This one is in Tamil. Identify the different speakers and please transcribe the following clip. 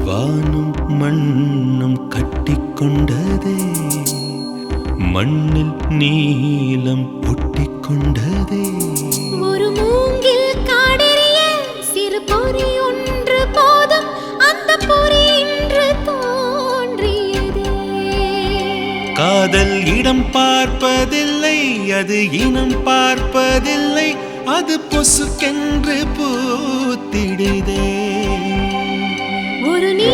Speaker 1: வானும் மண்ணும் கட்டிக்கொண்டதே, மண்ணில் நீலம் ஒட்டிக்கொண்டதே.
Speaker 2: ஒரு மூங்கில் காடெறிய சிறு பொறி ஒன்று போதும், அந்த பொறி இன்று தோன்றியதே.
Speaker 1: காதல் இடம் பார்ப்பதில்லை, அது இனம் பார்ப்பதில்லை, அது பொசுக்கென்று பூத்திடுதே.
Speaker 2: ஒரு நீ